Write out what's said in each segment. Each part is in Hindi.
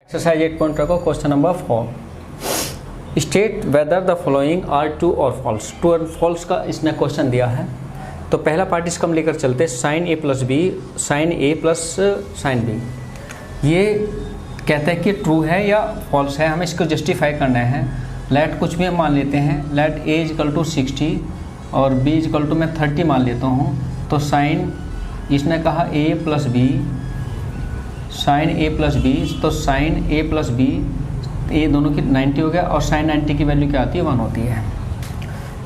एक्सरसाइज 8.2 को question number 4 state whether the following are true और फॉल्स। ट्रू और फॉल्स का इसने क्वेश्चन दिया है। तो पहला पार्ट इसका हम लेकर चलते साइन ए प्लस बी साइन ए प्लस साइन बी। ये कहता है कि ट्रू है या फॉल्स है, हमें इसको जस्टिफाई करना है। लेट कुछ भी हम मान लेते हैं, लेट ए इजकल टू 60 और बी इजकल टू मैं 30 मान लेता हूँ। तो साइन इसने कहा ए प्लस बी साइन ए प्लस बी, तो साइन ए प्लस बी ये दोनों की 90 हो गया और साइन 90 की वैल्यू क्या आती है 1 होती है।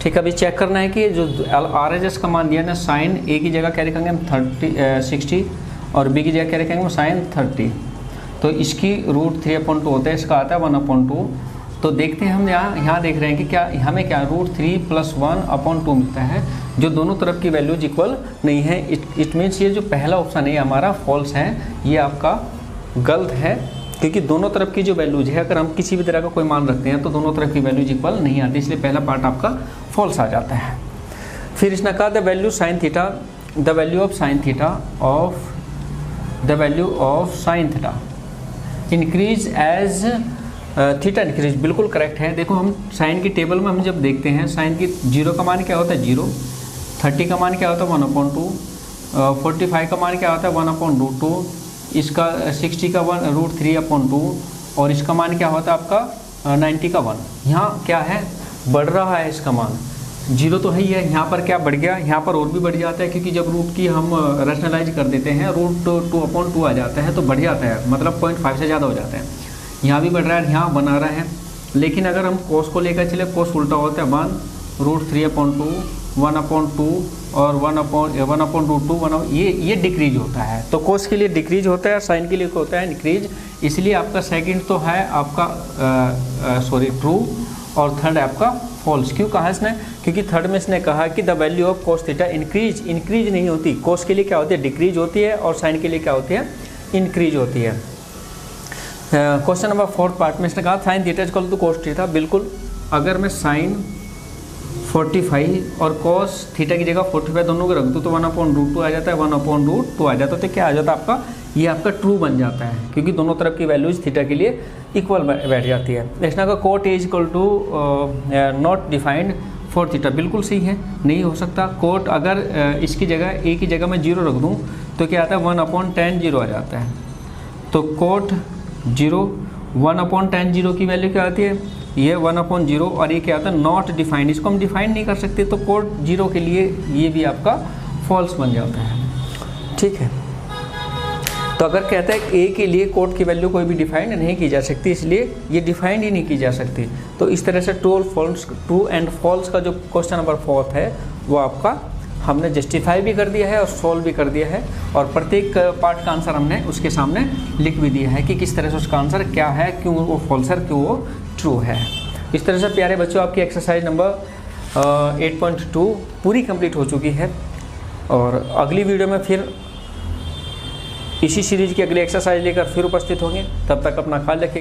ठीक है, अभी चेक करना है कि जो आर एच एस का मान दिया ना, साइन ए की जगह क्या लिखेंगे हम 60 और बी की जगह क्या लिखेंगे हम साइन 30। तो इसकी √3/2 होता है, इसका आता है 1/2। तो देखते हैं हम यहाँ देख रहे हैं कि क्या हमें क्या √3 + 1/2 मिलता है, जो दोनों तरफ की वैल्यूज इक्वल नहीं है। इट मीन्स ये जो पहला ऑप्शन है हमारा फॉल्स है, ये आपका गलत है, क्योंकि दोनों तरफ की जो वैल्यूज है अगर हम किसी भी तरह का कोई मान रखते हैं तो दोनों तरफ की वैल्यूज इक्वल नहीं आती, इसलिए पहला पार्ट आपका फॉल्स आ जाता है। फिर इसने कहा the value sine theta, the value of sine theta increase as theta increase. बिल्कुल करेक्ट है। देखो हम साइन की टेबल में हम जब देखते हैं साइन की 0 का मान क्या होता है 0, 30 का मान क्या होता है 1/2, 45 का मान क्या होता है 1/2, इसका 60 का 1√3/2 और इसका मान क्या होता है आपका 90 का 1। यहाँ क्या है बढ़ रहा है, इसका मान 0 तो है ही है, यहाँ पर क्या बढ़ गया, यहाँ पर और भी बढ़ जाता है, क्योंकि जब रूट की हम रैशनलाइज कर देते हैं √2/2 आ जाता है तो बढ़ जाता है, मतलब 0.5 से ज़्यादा हो जाता है। यहाँ भी बढ़ रहा है, यहाँ बना रहा है। लेकिन अगर हम कोस को लेकर चले, कोस उल्टा होता है 1√3/2, 1/2 और 1/2, ये डिक्रीज होता है। तो कोस के लिए डिक्रीज होता है, साइन के लिए होता है इंक्रीज। इसलिए आपका सेकंड तो है आपका ट्रू और थर्ड है आपका फॉल्स। क्यों कहा इसने, क्योंकि थर्ड में इसने कहा कि the value of cos theta increase नहीं होती। कोस के लिए क्या होती है डिक्रीज होती है और साइन के लिए क्या होती है इंक्रीज होती है। क्वेश्चन नंबर 4 पार्ट में इसने कहा sine theta equal to cos theta. बिल्कुल, अगर मैं साइन 45 और कोस थीटा की जगह 45 दोनों को रख दूँ तो 1/√2 आ जाता है, 1/√2 आ जाता है। तो क्या आ जाता है आपका, ये आपका ट्रू बन जाता है, क्योंकि दोनों तरफ की वैल्यूज थीटा के लिए इक्वल बैठ जाती है। इसने कहा cot A equal to not defined for theta. बिल्कुल सही है, नहीं हो सकता। कोट अगर इसकी जगह ए की जगह मैं 0 रख दूँ तो क्या आता है 1/tan0 आ जाता है। तो कोट 0 1/tan0 की वैल्यू क्या आती है, ये 1/0 और ये क्या आता है नॉट डिफाइंड, इसको हम डिफाइन नहीं कर सकते। तो कोट 0 के लिए ये भी आपका फॉल्स बन जाता है। ठीक है, तो अगर कहता है ए के लिए कोट की वैल्यू कोई भी डिफाइंड नहीं की जा सकती, इसलिए ये डिफाइंड ही नहीं की जा सकती। तो इस तरह से ट्रू एंड फॉल्स का जो क्वेश्चन नंबर 4 है वो आपका हमने जस्टिफाई भी कर दिया है और सॉल्व भी कर दिया है, और प्रत्येक पार्ट का आंसर हमने उसके सामने लिख भी दिया है कि किस तरह से उसका आंसर क्या है, क्यों वो फॉल्स है, क्यों वो ट्रू है। इस तरह से प्यारे बच्चों आपकी एक्सरसाइज नंबर 8.2 पूरी कंप्लीट हो चुकी है, और अगली वीडियो में फिर इसी सीरीज की अगली एक्सरसाइज लेकर फिर उपस्थित होंगे। तब तक अपना ख्याल रखिएगा।